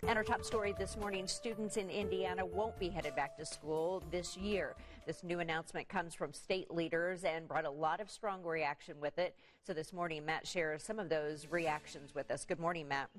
And our top story this morning, students in Indiana won't be headed back to school this year. This new announcement comes from state leaders and brought a lot of strong reaction with it. So this morning, Matt shares some of those reactions with us. Good morning, Matt.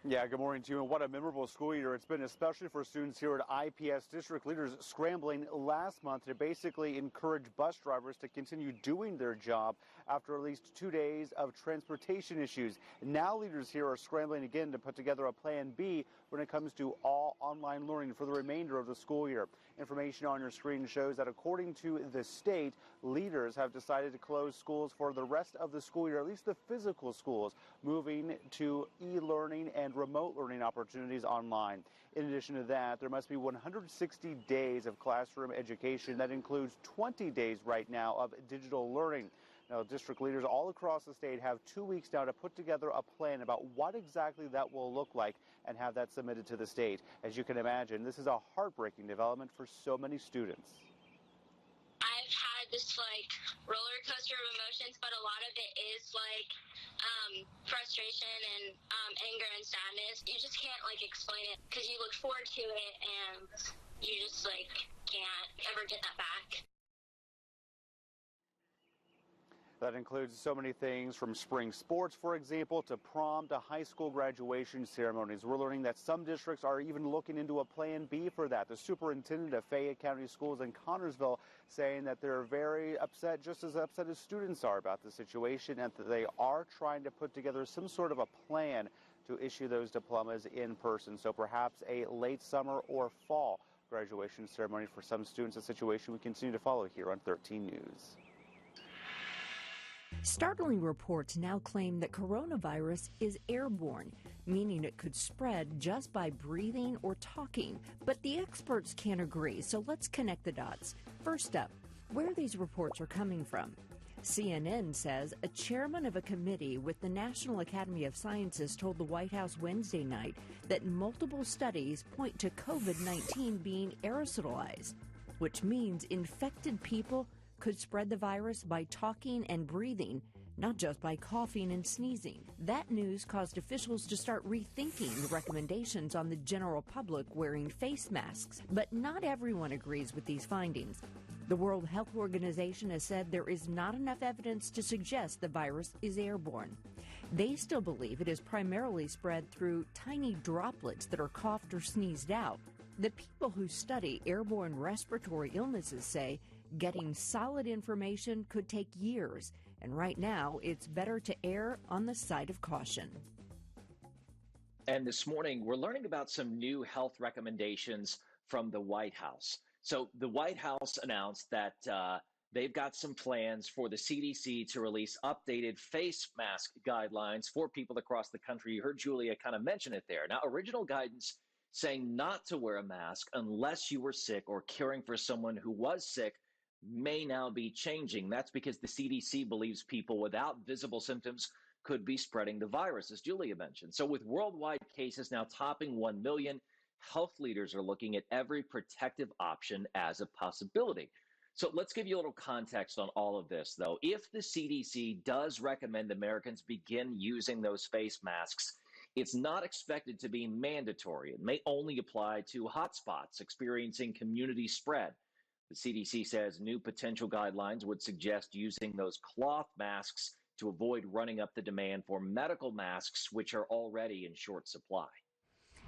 Yeah, good morning to you. And what a memorable school year it's been, especially for students here at IPS. District leaders scrambling last month to basically encourage bus drivers to continue doing their job after at least 2 days of transportation issues. Now leaders here are scrambling again to put together a plan B when it comes to all online learning for the remainder of the school year. Information on your screen shows that according to the state, leaders have decided to close schools for the rest of the school year, at least the physical schools, moving to e-learning and remote learning opportunities online. In addition to that, there must be 160 days of classroom education. That includes 20 days right now of digital learning. Now, district leaders all across the state have 2 weeks now to put together a plan about what exactly that will look like and have that submitted to the state. As you can imagine, this is a heartbreaking development for so many students. I've had this roller coaster of emotions, but a lot of it is frustration and anger and sadness. You just can't explain it because you look forward to it and you just can't ever get that back. That includes so many things from spring sports, for example, to prom, to high school graduation ceremonies. We're learning that some districts are even looking into a plan B for that. The superintendent of Fayette County Schools in Connersville saying that they're very upset, just as upset as students are about the situation, and that they are trying to put together some sort of a plan to issue those diplomas in person. So perhaps a late summer or fall graduation ceremony for some students, a situation we continue to follow here on 13 News. Startling reports now claim that coronavirus is airborne, meaning it could spread just by breathing or talking. But the experts can't agree, so let's connect the dots. First up, where these reports are coming from. CNN says a chairman of a committee with the National Academy of Sciences told the White House Wednesday night that multiple studies point to COVID-19 being aerosolized, which means infected people could spread the virus by talking and breathing, not just by coughing and sneezing. That news caused officials to start rethinking the recommendations on the general public wearing face masks. But not everyone agrees with these findings. The World Health Organization has said there is not enough evidence to suggest the virus is airborne. They still believe it is primarily spread through tiny droplets that are coughed or sneezed out. The people who study airborne respiratory illnesses say getting solid information could take years, and right now it's better to err on the side of caution. And this morning, we're learning about some new health recommendations from the White House. So the White House announced that they've got some plans for the CDC to release updated face mask guidelines for people across the country. You heard Julia kind of mention it there. Now, original guidance saying not to wear a mask unless you were sick or caring for someone who was sick may now be changing. That's because the CDC believes people without visible symptoms could be spreading the virus, as Julia mentioned. So with worldwide cases now topping 1 million, health leaders are looking at every protective option as a possibility. So let's give you a little context on all of this, though. If the CDC does recommend Americans begin using those face masks, it's not expected to be mandatory. It may only apply to hotspots experiencing community spread. The CDC says new potential guidelines would suggest using those cloth masks to avoid running up the demand for medical masks, which are already in short supply.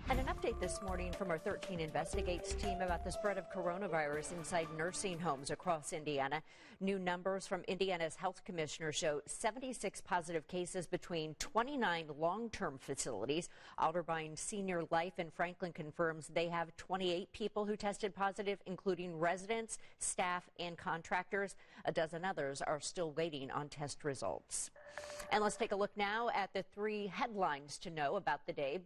And an update this morning from our 13 Investigates team about the spread of coronavirus inside nursing homes across Indiana. New numbers from Indiana's health commissioner show 76 positive cases between 29 long-term facilities. Otterbein Senior Life in Franklin confirms they have 28 people who tested positive, including residents, staff, and contractors. A dozen others are still waiting on test results. And let's take a look now at the 3 headlines to know about the day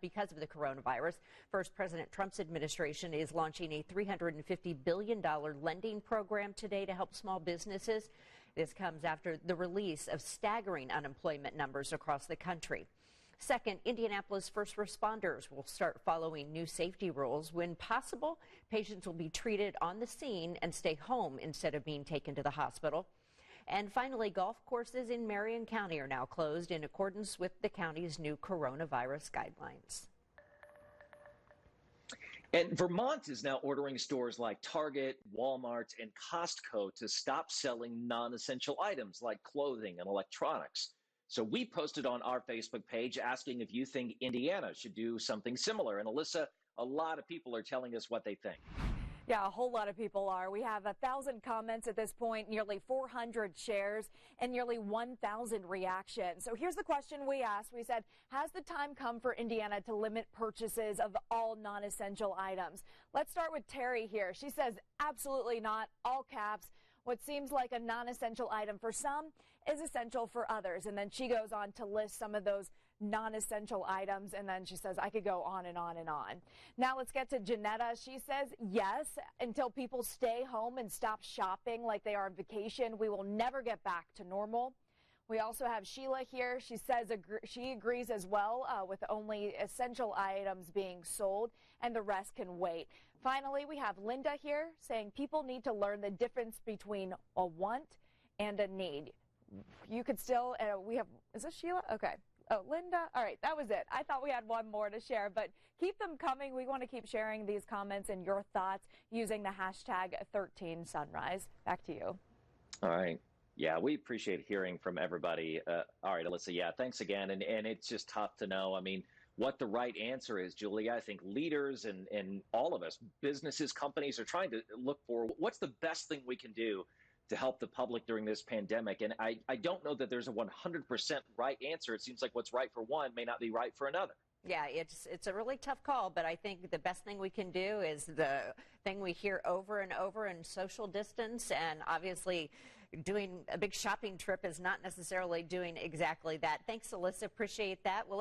because of the coronavirus. First, President Trump's administration is launching a $350 billion lending program today to help small businesses. This comes after the release of staggering unemployment numbers across the country. Second, Indianapolis first responders will start following new safety rules. When possible, patients will be treated on the scene and stay home instead of being taken to the hospital. And finally, golf courses in Marion County are now closed in accordance with the county's new coronavirus guidelines. And Vermont is now ordering stores like Target, Walmart, and Costco to stop selling non-essential items like clothing and electronics. So we posted on our Facebook page asking if you think Indiana should do something similar. And Alyssa, a lot of people are telling us what they think. Yeah, a whole lot of people are. We have 1,000 comments at this point, nearly 400 shares, and nearly 1,000 reactions. So here's the question we asked. We said, has the time come for Indiana to limit purchases of all non-essential items? Let's start with Terry here. She says, absolutely not, all caps. What seems like a non-essential item for some is essential for others. And then she goes on to list some of those non-essential items, and then she says, I could go on and on and on. Now let's get to Janetta. She says, yes, until people stay home and stop shopping like they are on vacation, we will never get back to normal. We also have Sheila here. She says she agrees as well with only essential items being sold, and the rest can wait. Finally, we have Linda here saying people need to learn the difference between a want and a need. You could still, is this Sheila? Okay. Oh, Linda. All right. That was it. I thought we had one more to share, but keep them coming. We want to keep sharing these comments and your thoughts using the hashtag 13sunrise. Back to you. All right. Yeah, we appreciate hearing from everybody. All right, Alyssa. Yeah, thanks again. And it's just tough to know. I mean, what the right answer is, Julie. I think leaders and all of us, businesses, companies are trying to look for what's the best thing we can do to help the public during this pandemic. And I don't know that there's a 100% right answer. It seems like what's right for one may not be right for another. Yeah, it's a really tough call, but I think the best thing we can do is the thing we hear over and over, and social distance. And obviously doing a big shopping trip is not necessarily doing exactly that. Thanks, Alyssa. Appreciate that. Well,